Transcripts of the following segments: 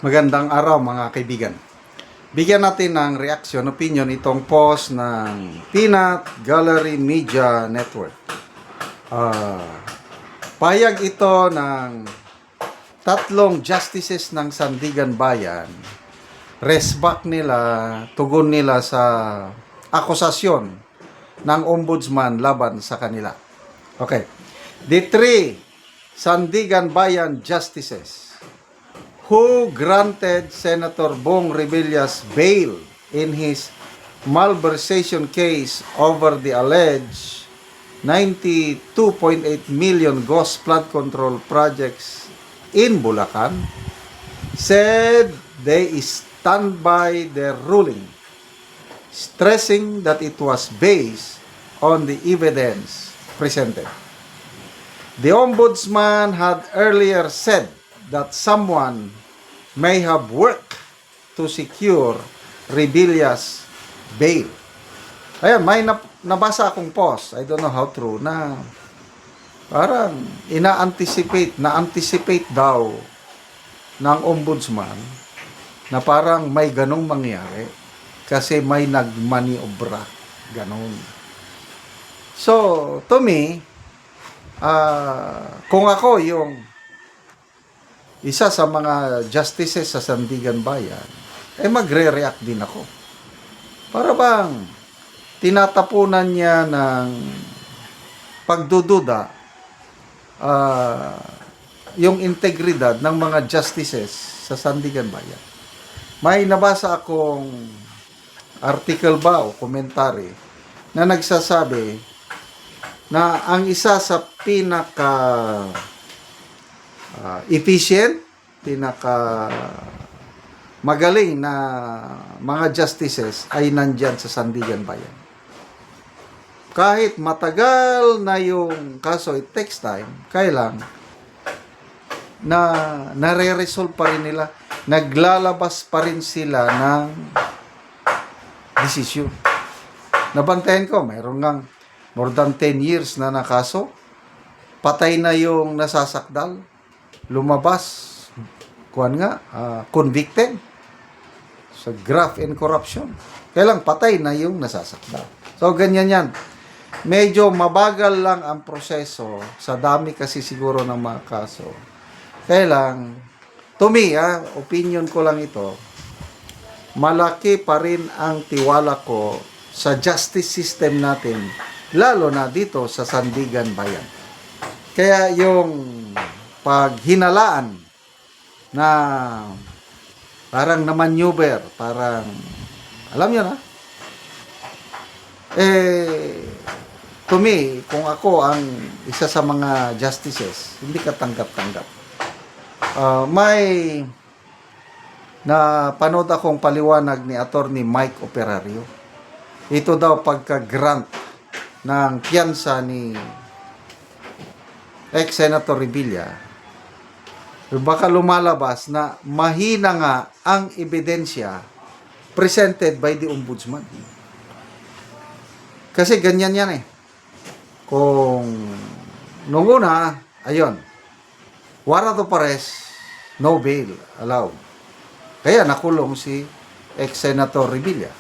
Magandang araw mga kaibigan. Bigyan natin ng reaction, opinion itong post ng Peanut Gallery Media Network. Payag ito ng tatlong justices ng Sandigan Bayan. Resback nila, tugon nila sa akusasyon ng ombudsman laban sa kanila. Okay. The three Sandigan Bayan justices who granted Senator Bong Revilla's bail in his malversation case over the alleged 92.8 million ghost flood control projects in Bulacan said they stand by their ruling, stressing that it was based on the evidence presented. The ombudsman had earlier said that someone may have worked to secure Revilla's bail. Ayan, may nabasa akong post, I don't know how true, na parang na-anticipate daw ng ombudsman na parang may ganong mangyari kasi may nagmaniobra, ganon. So, to me, kung ako yung isa sa mga justices sa Sandigan Bayan, magre-react din ako. Para bang tinatapunan niya ng pagdududa yung integridad ng mga justices sa Sandigan Bayan. May nabasa akong article ba o komentary na nagsasabi na ang isa sa pinaka efficient, pinaka magaling na mga justices ay nandyan sa Sandigan Bayan. Kahit matagal na yung kaso, it takes time, kailang na nare-resolve pa rin nila, naglalabas pa rin sila ng desisyon. Nabantayan ko, mayroon ngang more than 10 years na nakaso, patay na yung nasasakdal, lumabas, convicted sa graft and corruption. Kailang patay na yung nasasakdal. So, ganyan yan. Medyo mabagal lang ang proseso sa dami kasi siguro ng mga kaso. Kailang, to me, opinion ko lang ito, malaki pa rin ang tiwala ko sa justice system natin, lalo na dito sa Sandigan Bayan. Kaya yung paghinalaan na parang na-maneuver, parang, alam nyo na, to me, kung ako ang isa sa mga justices, hindi ka tanggap-tanggap. May napanood akong paliwanag ni Attorney Mike Operario. Ito daw pagka-grant ng piyansa ni ex-Senator Revilla, baka lumalabas na mahina nga ang ebidensya presented by the ombudsman. Kasi ganyan yan Kung nung una, ayun, warrant of arrest, no bail allowed. Kaya nakulong si ex-Senator Revilla.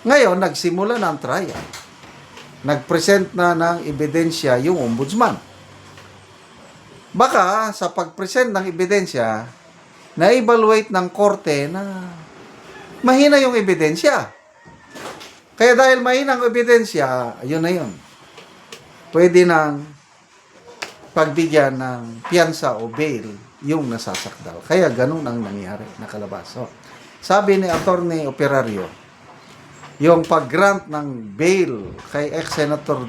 Ngayon, nagsimula ng trial. Nag-present na ng ebidensya yung ombudsman. Baka sa pag-present ng ebidensya, na-evaluate ng korte na mahina yung ebidensya. Kaya dahil mahina ang ebidensya, yun na yun. Pwede nang pagbigyan ng piyansa o bail yung nasasakdal. Kaya ganun ang nangyari, nakalabas. So, sabi ni Attorney Operario, yung pag-grant ng bail kay ex-Senator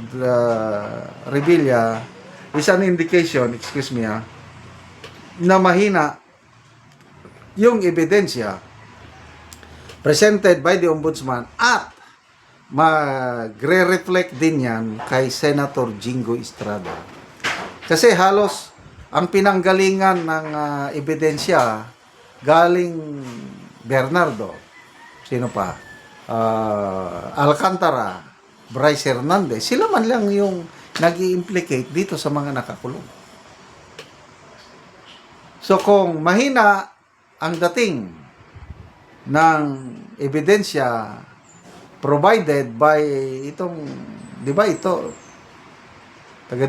Revilla is an indication, na mahina yung ebidensya presented by the ombudsman at magre-reflect din yan kay Senator Jingo Estrada. Kasi halos ang pinanggalingan ng ebidensya galing Bernardo, sino pa? Alcantara, Bryce Hernandez, sila man lang yung nag-i-implicate dito sa mga nakakulong. So kung mahina ang dating ng ebidensya provided by itong, di ba ito, taga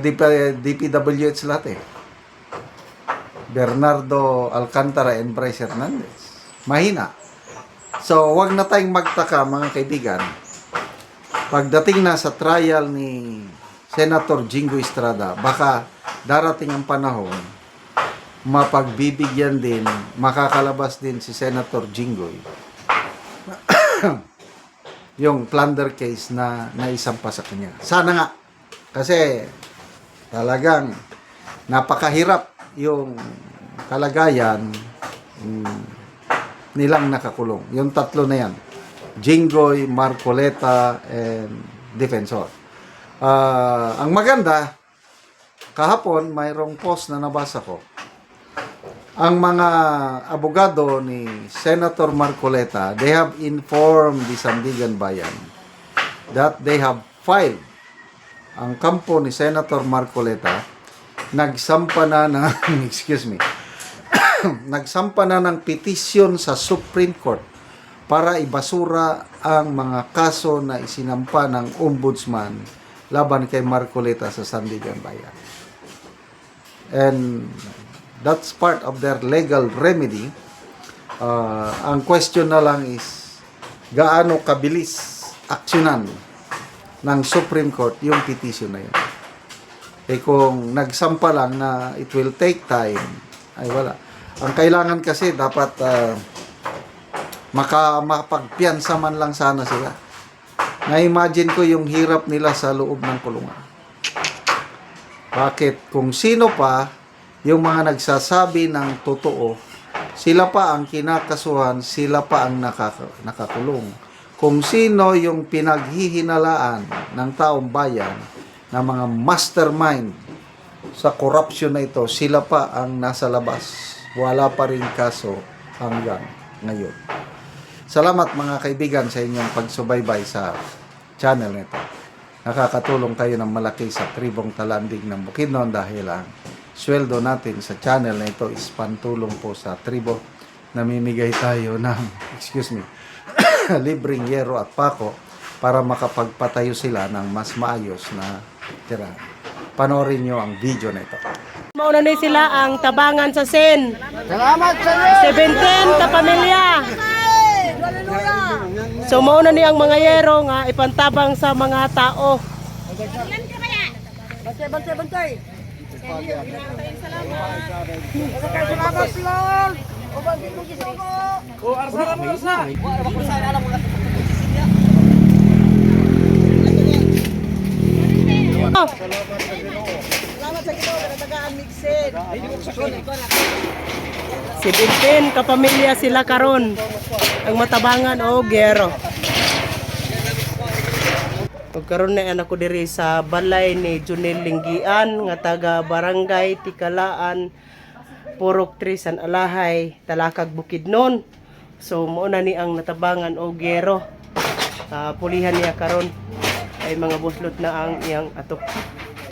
DPWH lahat Bernardo Alcantara and Bryce Hernandez. Mahina. So, wag na tayong magtaka mga kaibigan. Pagdating na sa trial ni Senator Jingo Estrada, baka darating ang panahon, mapagbibigyan din, makakalabas din si Senator Jinggoy yung plunder case na naisampa sa kanya. Sana nga. Kasi talagang napakahirap yung kalagayan nilang nakakulong. Yung tatlo na yan. Jinggoy, Marcoleta, and Defensor. Ang maganda, kahapon mayroong post na nabasa ko. Ang mga abogado ni Senator Marcoleta, they have informed the Sandigan Bayan that they have filed, ang kampo ni Senator Marcoleta, nagsampa na ng, nagsampa na ng petisyon sa Supreme Court para ibasura ang mga kaso na isinampa ng Ombudsman laban kay Marcoleta sa Sandigan Bayan. And that's part of their legal remedy. Ang question na lang is, gaano kabilis aksyonan ng Supreme Court yung petition na yun. Kung nagsampa lang na it will take time, ay wala. Ang kailangan kasi dapat makapagpiyansa man lang sana sila. Na-imagine ko yung hirap nila sa loob ng kulungan. Bakit? Kung sino pa yung mga nagsasabi ng totoo, sila pa ang kinakasuhan, sila pa ang nakakulong. Kung sino yung pinaghihinalaan ng taong bayan na mga mastermind sa corruption na ito, sila pa ang nasa labas. Wala pa rin kaso hanggang ngayon. Salamat mga kaibigan sa inyong pagsubaybay sa channel nito. Nakakatulong kayo ng malaki sa tribong Talandig ng Bukidnon dahil ang sweldo natin sa channel na ito is pantulong po sa tribo. Namimigay tayo ng, libreng yero at pako para makapagpatayo sila ng mas maayos na tirahan. Panoorin nyo ang video na ito. Mauna na sila ang tabangan sa Sen. Salamat sa iyo. 17 ka pamilya. So mauna ni ang mga yero nga ipantabang sa mga tao. Bantay. Salamat Lord. O bakit mo gisoko? O arsara mo sa. Wa ba ko sa alam mo. Salamat sa Ginoo kada tagaan mixed. 17 ka pamilya sila karon. Ang matabangan o gero. Pagkaroon na anak ko diri sa balay ni Junel Linggian nga taga Barangay Tikalaan, Purok 3 San Alahay, Talakag Bukidnon. So mo na ni ang natabangan o gero. Pulihan niya karon ay mga buslot na ang iyang atop.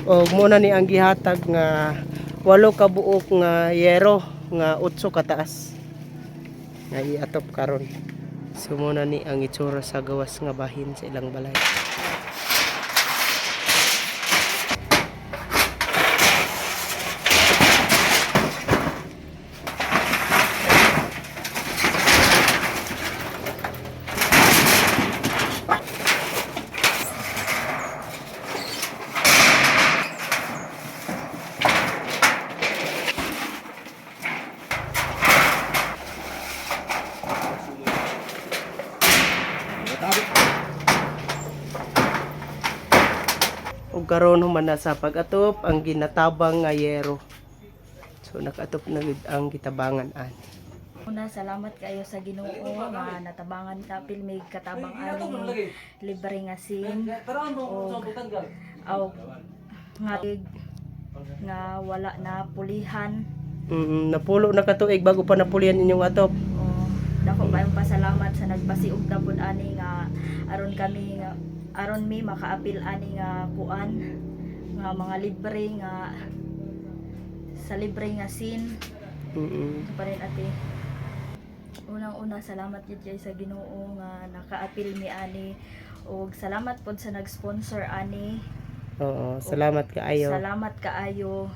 O muna ni ang gihatag nga 8 ka buok nga yero nga 8 kataas nga iatop karon. So muna ni ang itsura sa gawas nga bahin sa ilang balay. Ug karon human na sa pag-atop ang ginatabang nga yero. So nakatop na gid ang gitabangan ani. Una, salamat kayo sa Ginoo nga natabangan ta pilmig katabang ani libre nga sin o nga wala na pulihan. Napulo na katuig bago pa napulian inyong atop. O dako kayong pasalamat sa nagpasiug na pud ani nga aron mi makaapil ani nga kuan nga mga libre nga sa libre nga sin. Pa rin ate. unang-una salamat gid kay sa Ginoo nga nakaapil mi ani, ug salamat pod sa nag-sponsor ani. Oo, salamat kaayo. Salamat kaayo